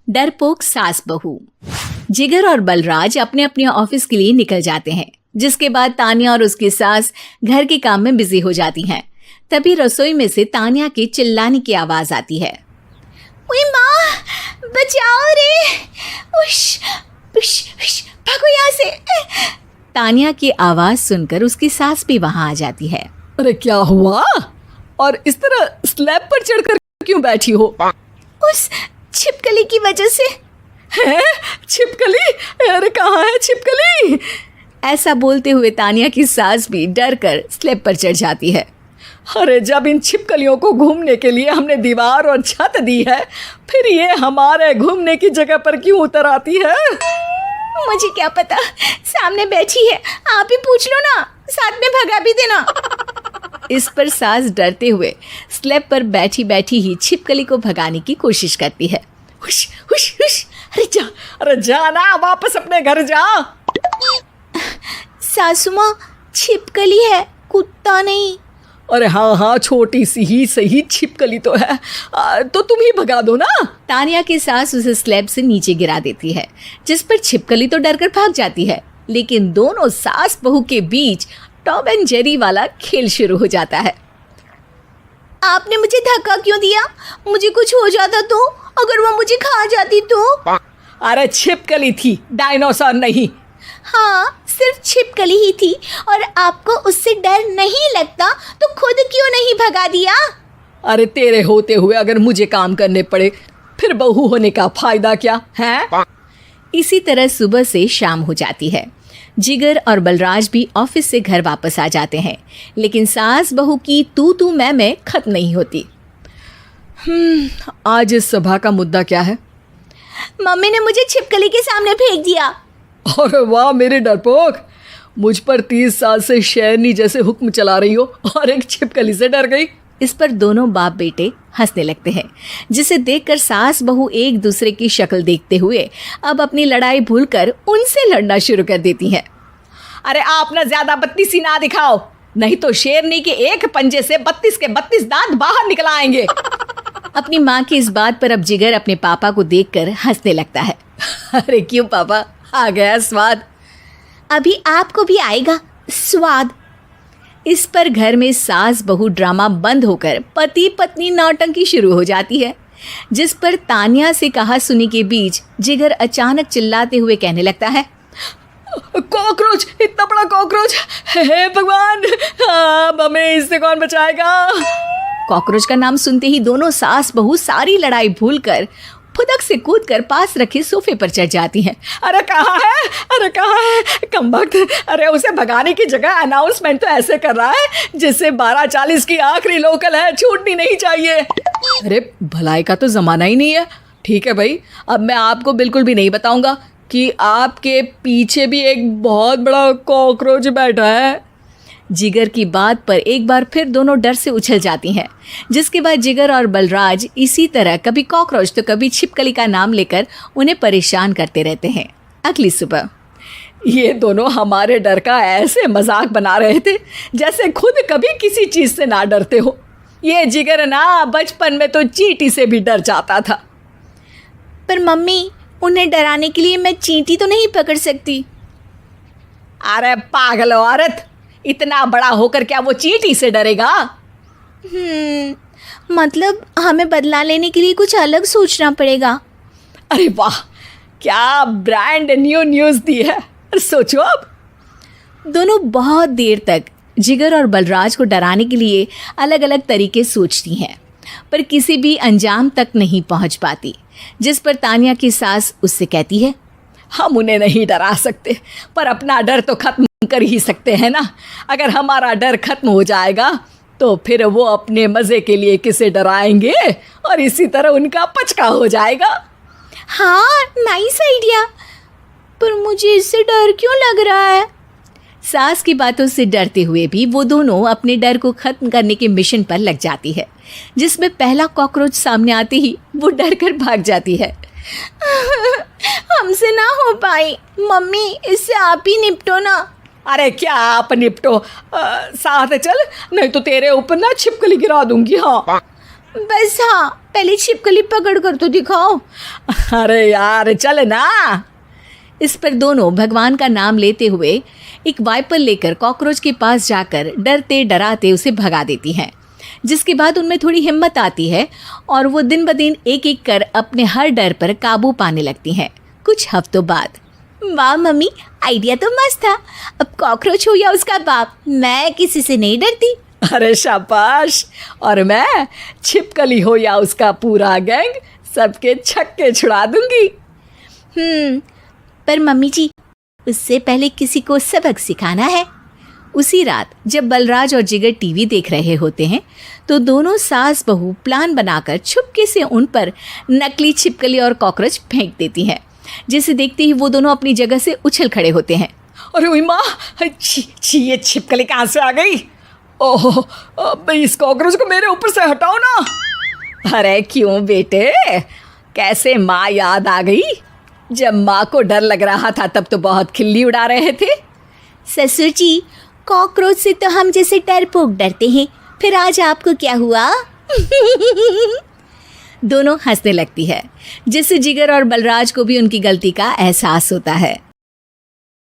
डरपोक सास बहू। जिगर और बलराज अपने अपने ऑफिस के लिए निकल जाते हैं, जिसके बाद तानिया और उसकी सास घर के काम में बिजी हो जाती हैं। तभी रसोई में से तानिया के चिल्लाने की आवाज आती है। ओए माँ, बचाओ रे, उश, उश, उश, भागो यहाँ से। तानिया की आवाज सुनकर उसकी सास भी वहां आ जाती है। अरे क्या हुआ? और इस तरह स्लैब पर चढ़कर क्यों बैठी हो? उस छिपकली की वजह से। है? छिपकली? अरे कहाँ है छिपकली? ऐसा बोलते हुए तानिया की सास भी डर कर स्लैब पर चढ़ जाती है। अरे जब इन छिपकलियों को घूमने के लिए हमने दीवार और छत दी है, फिर ये हमारे घूमने की जगह पर क्यों उतर आती है? मुझे क्या पता, सामने बैठी है, आप ही पूछ लो ना, साथ में भगा भी देना। इस पर सास डरते हुए स्लैब पर बैठी बैठी ही छिपकली को भगाने की कोशिश करती है। हुश, हुश, हुश, अरे जा ना, वापस अपने घर जा। सासू माँ, छिपकली है, कुत्ता नहीं। अरे हाँ, छोटी सी ही सही छिपकली तो है, तो तुम ही भगा दो ना। तानिया की सास उसे स्लैब से नीचे गिरा देती है, जिस पर छिपकली तो डरकर भाग जाती है, लेकिन दोनों सास बहू के बीच टॉम एंड जेरी वाला खेल शुरू हो जाता है। आपने मुझे धक्का क्यों दिया? मुझे कुछ हो जाता तो, अगर वो मुझे खा जाती तो? अरे छिपकली थी, डायनासोर नहीं। हाँ, सिर्फ छिपकली ही थी, और आपको उससे डर नहीं लगता तो खुद क्यों नहीं भगा दिया? अरे तेरे होते हुए अगर मुझे काम करने पड़े, फिर बहू होने का फायदा क्या है? इसी तरह सुबह से शाम हो जाती है। जिगर और बलराज भी ऑफिस से घर वापस आ जाते हैं, लेकिन सास बहू की तू मैं खत्म नहीं होती। आज इस सभा का मुद्दा क्या है? मम्मी ने मुझे छिपकली के सामने फेंक दिया। अरे वाह मेरे डरपोक, मुझ पर 30 साल से शेरनी जैसे हुक्म चला रही हो और एक छिपकली से डर गई। इस पर दोनों बाप बेटे हंसने लगते हैं, जिसे देखकर सास बहू एक दूसरे की शक्ल देखते हुए अब अपनी लड़ाई भूलकर उनसे लड़ना शुरू कर देती हैं। अरे आप ना ज्यादा बत्तीसी ना दिखाओ, नहीं तो शेरनी के एक पंजे से 32 के 32 दांत बाहर निकल आएंगे। अपनी माँ की इस बात पर अब जिगर अपने पापा को देखकर हंसने लगता है। अरे क्यों पापा, आ गया स्वाद। अभी आपको भी आएगा स्वाद। इस पर घर में सास बहू ड्रामा बंद होकर पति पत्नी नौटंकी शुरू हो जाती है, जिस पर तानिया से कहा सुनी के बीच जिगर अचानक चिल्लाते हुए कहने लगता है। कॉकरोच, इतना बड़ा कॉकरोच, हे भगवान, अब हमें इससे कौन बचाएगा? कॉकरोच का नाम सुनते ही दोनों सास बहू सारी लड़ाई भूलकर फुदक से कूदकर पास रखे सोफे पर चढ़ जाती हैं। अरे कहाँ है, अरे कहाँ है कमबख्त? अरे उसे भगाने की जगह अनाउंसमेंट तो ऐसे कर रहा है जैसे 12:40 की आखिरी लोकल है, छूटनी नहीं चाहिए। अरे भलाई का तो ज़माना ही नहीं है। ठीक है भाई, अब मैं आपको बिल्कुल भी नहीं बताऊंगा कि आपके पीछे भी एक बहुत बड़ा कॉकरोच बैठा है। जिगर की बात पर एक बार फिर दोनों डर से उछल जाती हैं, जिसके बाद जिगर और बलराज इसी तरह कभी कॉकरोच तो कभी छिपकली का नाम लेकर उन्हें परेशान करते रहते हैं। अगली सुबह ये दोनों हमारे डर का ऐसे मजाक बना रहे थे जैसे खुद कभी किसी चीज़ से ना डरते हो। ये जिगर ना बचपन में तो चींटी से भी डर जाता था। पर मम्मी, उन्हें डराने के लिए मैं चींटी तो नहीं पकड़ सकती। अरे पागल औरत, इतना बड़ा होकर क्या वो चींटी से डरेगा? मतलब हमें बदला लेने के लिए कुछ अलग सोचना पड़ेगा। अरे वाह, क्या ब्रांड न्यू न्यूज़ दी है। सोचो अब। दोनों बहुत देर तक जिगर और बलराज को डराने के लिए अलग अलग तरीके सोचती हैं, पर किसी भी अंजाम तक नहीं पहुंच पाती, जिस पर तानिया की सास उससे कहती है। हम उन्हें नहीं डरा सकते, पर अपना डर तो खत्म कर ही सकते हैं ना। अगर हमारा डर खत्म हो जाएगा तो फिर वो अपने मज़े के लिए किसे डराएंगे और इसी तरह उनका पचका हो जाएगा। हाँ, नाइस आइडिया, पर मुझे इससे डर क्यों लग रहा है? सास की बातों से डरते हुए भी वो दोनों अपने डर को खत्म करने के मिशन पर लग जाती है, जिसमें पहला कॉकरोच सामने आते ही वो डर कर भाग जाती है। हमसे ना हो पाई मम्मी, इससे आप ही निपटो ना। अरे क्या आप निपटो, साथ चल, नहीं तो तेरे ऊपर ना छिपकली गिरा दूंगी। हाँ बस, हाँ पहले छिपकली पकड़ कर तो दिखाओ। अरे यार चल ना। इस पर दोनों भगवान का नाम लेते हुए एक वाइपर लेकर कॉकरोच के पास जाकर डरते डराते उसे भगा देती हैं, जिसके बाद उनमें थोड़ी हिम्मत आती है और वो दिन ब दिन एक एक कर अपने हर डर पर काबू पाने लगती हैं। कुछ हफ्तों बाद, वाह मम्मी, आइडिया तो मस्त था। अब कॉकरोच हो या उसका बाप, मैं किसी से नहीं डरती। अरे शाबाश। और मैं छिपकली हो या उसका पूरा गैंग, सबके छक्के छुड़ा दूंगी। पर मम्मी जी, उससे पहले किसी को सबक सिखाना है। उसी रात जब बलराज और जिगर टीवी देख रहे होते हैं तो दोनों सास बहू प्लान बनाकर छुपके से उन पर नकली छिपकली और कॉकरोच फेंक देती हैं, जिसे देखते ही वो दोनों अपनी जगह से उछल खड़े होते हैं। अरे ओए माँ, छी ये छिपकली कहाँ से आ गई? ओह, अब इस कॉकरोच को मेरे ऊपर से हटाओ ना। अरे क्यों बेटे, कैसे माँ याद आ गई? जब माँ को डर लग रहा था तब तो बहुत खिल्ली उड़ा रहे थे। ससुर जी, कॉकरोच से तो हम जैसे डरपोक डरते हैं, फिर आज आपको क्या हुआ? दोनों हंसने लगती है, जिससे जिगर और बलराज को भी उनकी गलती का एहसास होता है।